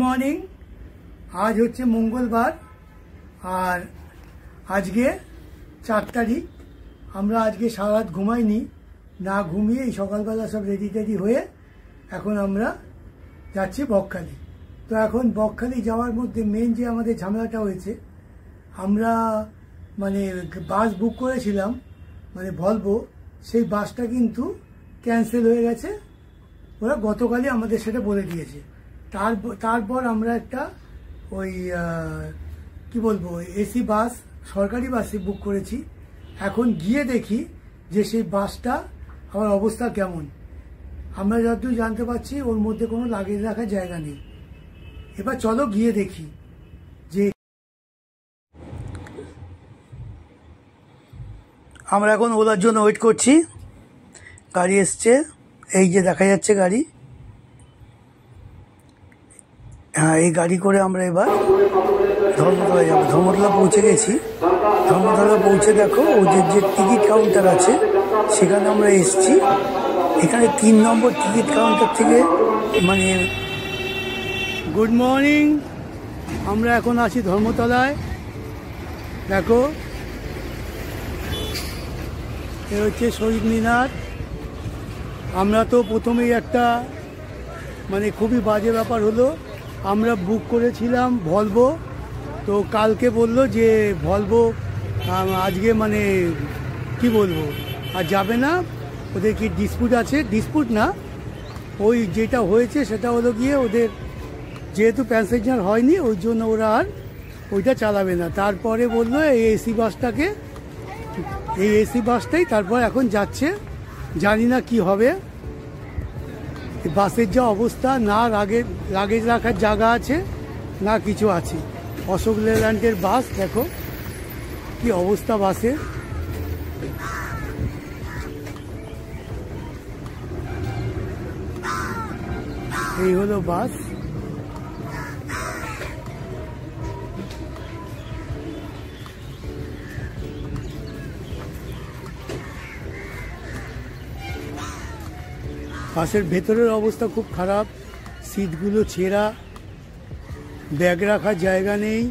Morning. আজ হচ্ছে মঙ্গলবার আর আজকে 4 তারিখ। আমরা আজকে সারা রাত ঘুমাইনি, না ঘুমিয়ে এই সকালবেলা সব রেডি টেডি হয়ে এখন আমরা যাচ্ছি বকখালি। তো এখন বকখালি যাওয়ার মধ্যে মেন যে আমাদের ঝামেলাটা হয়েছে, আমরা মানে বাস বুক করেছিলাম মানে ভলভো, সেই বাসটা কিন্তু ক্যান্সেল হয়ে গেছে। ওরা গতকালই আমাদের সেটা বলে দিয়েছে। তারপর আমরা একটা ওই কি বলবো এসি বাস, সরকারি বাসে বুক করেছি। এখন গিয়ে দেখি যে সেই বাসটা আমার অবস্থা কেমন। আমরা যতদূর জানতে পারছি ওর মধ্যে কোনো লাগেজ রাখার জায়গা নেই। এবার চলো গিয়ে দেখি যে আমরা এখন ওলার জন্য ওয়েট করছি। গাড়ি এসছে, এই যে দেখা যাচ্ছে গাড়ি। হ্যাঁ, এই গাড়ি করে আমরা এবার ধর্মতলা যাবো। ধর্মতলা পৌঁছে গেছি। ধর্মতলা পৌঁছে দেখো ওদের যে টিকিট কাউন্টার আছে সেখানে আমরা এসছি। এখানে 3 নম্বর টিকিট কাউন্টার থেকে মানে গুড মর্নিং, আমরা এখন আছি ধর্মতলায়। দেখো এ হচ্ছে শহীদ মিনার। আমরা তো প্রথমেই একটা মানে খুবই বাজে ব্যাপার হলো, আমরা বুক করেছিলাম ভলভো, তো কালকে বললো যে ভলভো আজকে মানে কি বলবো আর যাবে না, ওদের কি ডিসপুট আছে। ডিসপুট না, ওই যেটা হয়েছে সেটা হলো গিয়ে ওদের যেহেতু প্যাসেঞ্জার হয়নি ওই জন্য ওরা আর ওইটা চালাবে না। তারপরে বললো এই এসি বাসটাই তারপর এখন যাচ্ছে। জানি না কি হবে। বাসের যা অবস্থা, না লাগেজ রাখার জায়গা আছে না কিছু আছে। অশোক লেল্যান্ডের বাস, দেখো কি অবস্থা বাসের। এই হলো বাস। বাসের ভেতরের অবস্থা খুব খারাপ, সিটগুলো ছেঁড়া, ব্যাগ রাখার জায়গা নেই।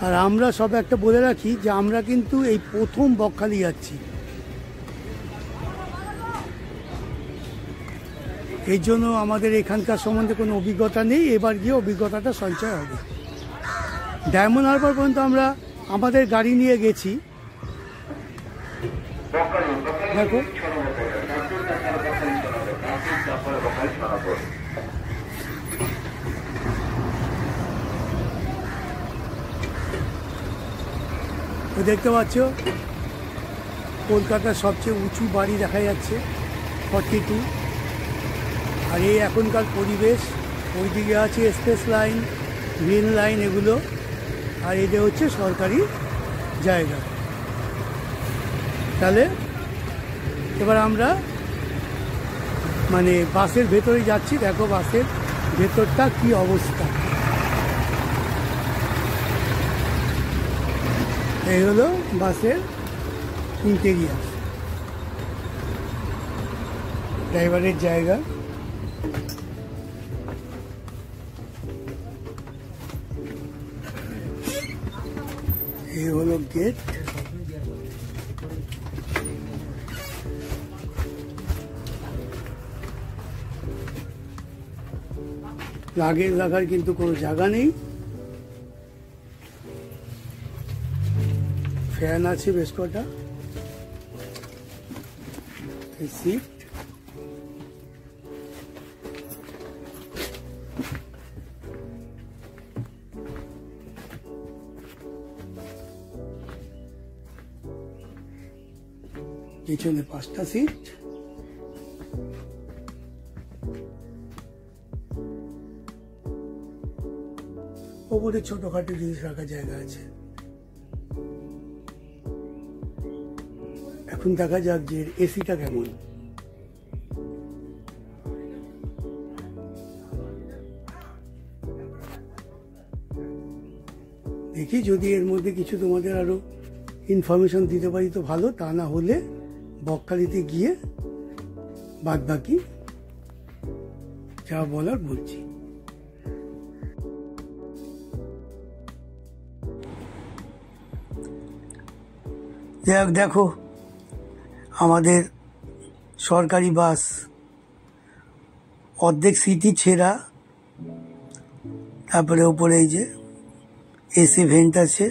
আর আমরা সব একটা বলে রাখি যে আমরা কিন্তু এই প্রথম বকখালি যাচ্ছি, এই জন্য আমাদের এখানকার সম্বন্ধে কোনো অভিজ্ঞতা নেই। এবার গিয়ে অভিজ্ঞতাটা সঞ্চয় হবে। ডায়মন্ড হারবার পর্যন্ত আমরা আমাদের গাড়ি নিয়ে গেছি। দেখো দেখতে পাচ্ছ কলকাতার সবচেয়ে উঁচু বাড়ি দেখা যাচ্ছে 42। আর এই এখনকার পরিবেশ, ওইদিকে আছে এক্সপ্রেস লাইন, গ্রিন লাইন এগুলো, আর এটা হচ্ছে সরকারি জায়গা। তাহলে এবার আমরা মানে বাসের ভেতরে যাচ্ছি। দেখো বাসের ভেতরটা কি অবস্থা। এই হলো বাসের ইন্টেরিয়ার, ড্রাইভারের জায়গা। এই হলো গেট। লাগেজ রাখার কিন্তু কোনো জায়গা নেই। ফ্যান আছে বেশ কটা, সিট। পিছনে 5টা সিট। ওপরে ছোটখাটো জিনিস রাখার জায়গা আছে। এখন দেখা যাক যে এসিটা কেমন। দেখি যদি এর মধ্যে কিছু তোমাদের আরো ইনফরমেশন দিতে পারি তো ভালো, তা না হলে বকখালিতে গিয়ে বাদবাকি যা বলার বলছি। যাই দেখো আমাদের সরকারি বাস অর্ধেক সিটই ছেঁড়া, তারপরে উপরে এই যে এসি ভেন্ট আছে,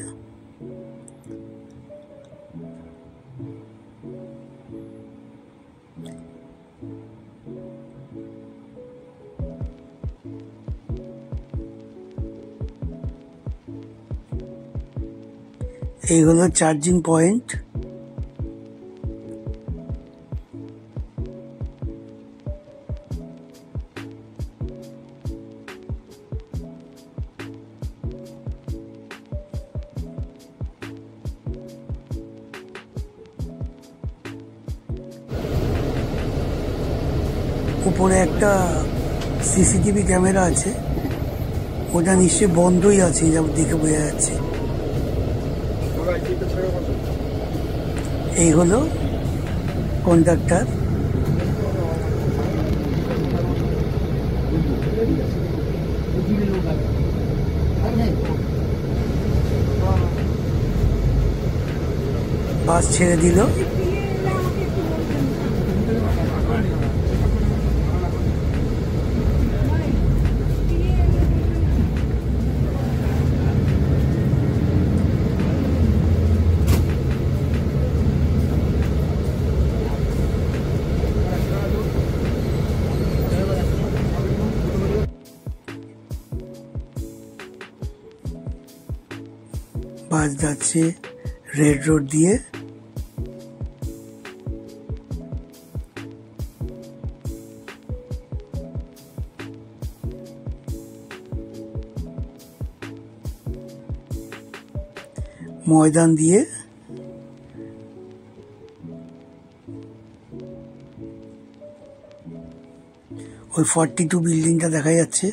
এই হলো চার্জিং পয়েন্ট। উপরে একটা সিসিটিভি ক্যামেরা আছে, ওটা নিশ্চয়ই বন্ধই আছে যা দেখে বোঝা যাচ্ছে। এই হলো কন্ডাক্টর। বাস ছেড়ে দিল। বাস যাচ্ছে রেড রোড দিয়ে। ময়দান দিয়ে ওই 42 বিল্ডিংটা দেখা যাচ্ছে।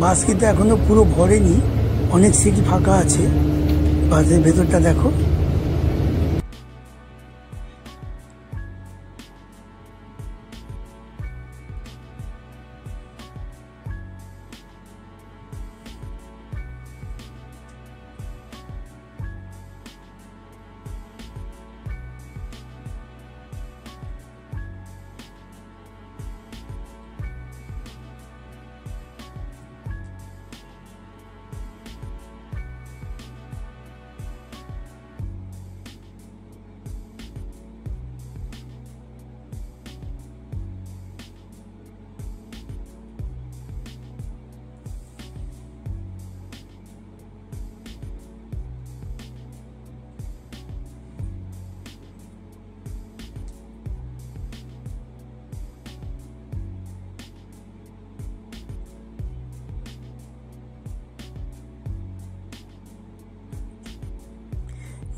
বাস কিন্তু এখনো পুরো ভরেনি, অনেক সিট ফাঁকা আছে। বাসের ভেতরটা দেখো।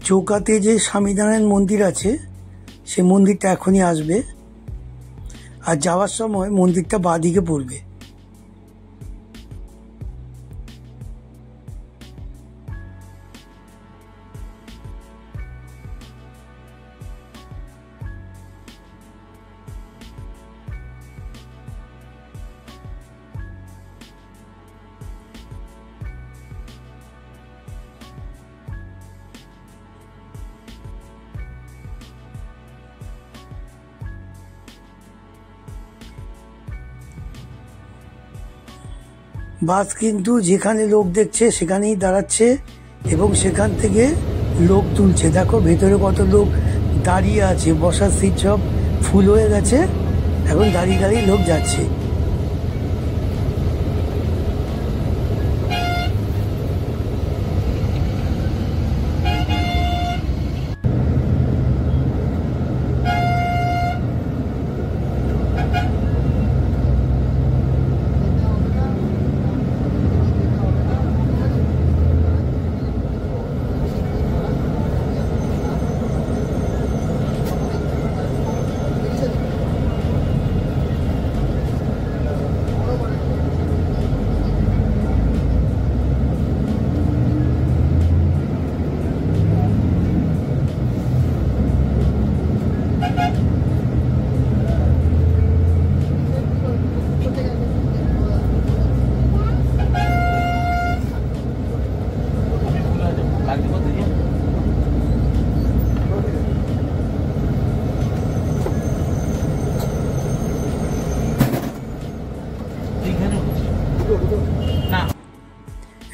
চৌকাতে যে স্বামীনারায়ণ মন্দির আছে সে মন্দিরটা এখনই আসবে, আর যাওয়ার সময় মন্দিরটা বাঁদিকে পড়বে। বাস কিন্তু যেখানে লোক দেখছে সেখানেই দাঁড়াচ্ছে এবং সেখান থেকে লোক তুলছে। দেখো ভেতরে কত লোক দাঁড়িয়ে আছে, বসার সিট সব ফুল হয়ে গেছে, এখন দাঁড়িয়ে দাঁড়িয়ে লোক যাচ্ছে।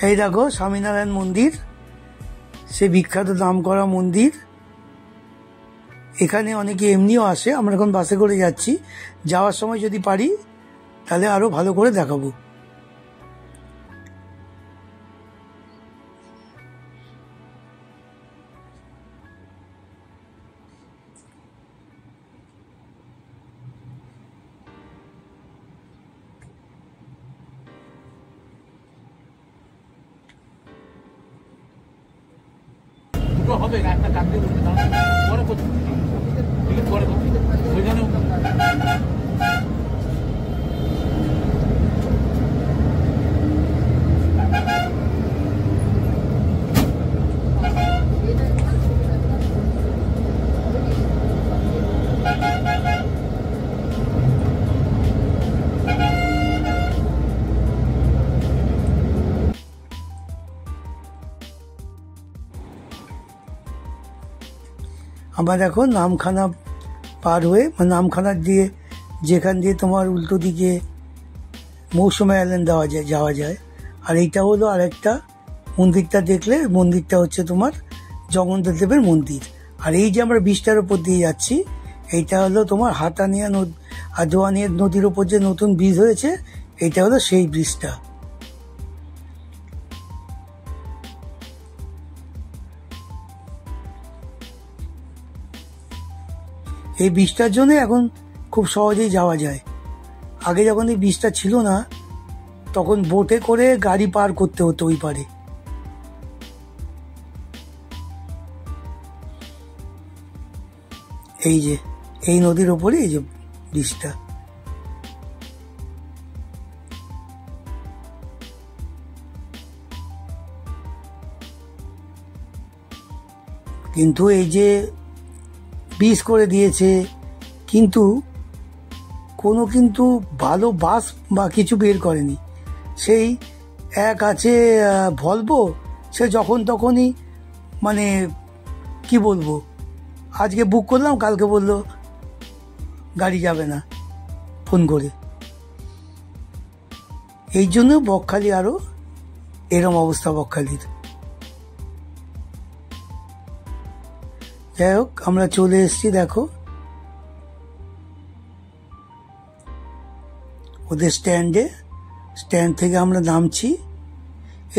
এই দেখো স্বামীনারায়ণ মন্দির, সে বিখ্যাত নামকরা মন্দির। এখানে অনেকে এমনিও আসে। আমরা এখন বাসে করে যাচ্ছি, যাওয়ার সময় যদি পারি তাহলে আরো ভালো করে দেখাবো। হবে একটা কাটতে পরে করছি, পরে করছি ওইখানে। আমরা দেখো নামখানা পার হয়ে, নামখানা দিয়ে যেখান দিয়ে তোমার উল্টো দিকে মৌসুমী আইল্যান্ড যাওয়া যায়। আর এইটা হলো আরেকটা মন্দিরটা, দেখলে মন্দিরটা হচ্ছে তোমার জগন্নাথ দেবের মন্দির। আর এই যে আমরা ব্রিজটার ওপর দিয়ে যাচ্ছি, এইটা হলো তোমার হাতানিয়া নদী আর দোয়ানিয়া নদীর ওপর যে নতুন ব্রিজ হয়েছে, এইটা হলো সেই ব্রিজটা। এই ব্রিজটার জন্য এখন খুব সহজেই যাওয়া যায়। আগে যখন এই ব্রিজটা ছিল না তখন বোটে করে গাড়ি পার করতে হতো ওই পারে। এই যে এই নদীর ওপরে এই যে ব্রিজটা। কিন্তু এই যে ব্রিজ করে দিয়েছে, কিন্তু কিন্তু ভালো বাস বা কিছু বের করেনি। সেই এক আছে ভলভো, সে যখন তখনই মানে কি বলবো, আজকে বুক করলাম কালকে বললো গাড়ি যাবে না ফোন করে। এই জন্য বকখালি আরো এরম অবস্থা বকখালির। যাই হোক, আমরা চলে এসেছি দেখো ওদের স্ট্যান্ডে। স্ট্যান্ড থেকে আমরা নামছি।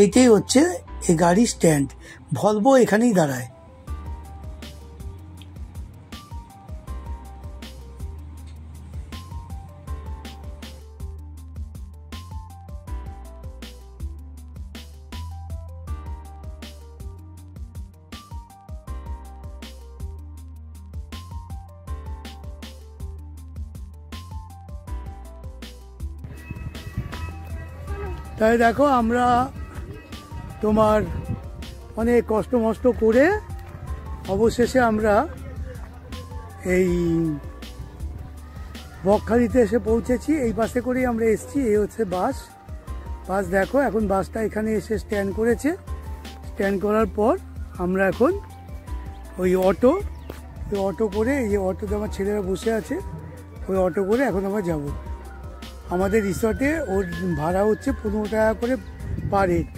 এইটাই হচ্ছে এই গাড়ি স্ট্যান্ড। ভলভো এখানেই দাঁড়ায়। তাই দেখো আমরা তোমার অনেক কষ্ট মষ্ট করে অবশেষে আমরা এই বকখালিতে এসে পৌঁছেছি। এই বাসে করেই আমরা এসেছি। এই হচ্ছে বাস। দেখো এখন বাসটা এখানে এসে স্ট্যান্ড করেছে। স্ট্যান্ড করার পর আমরা এখন ওই অটো করে, এই যে অটোতে আমার ছেলেরা বসে আছে, ওই অটো করে এখন আমরা যাব আমাদের রিসর্টে। ওর ভাড়া হচ্ছে 15 টাকা করে পার হেড।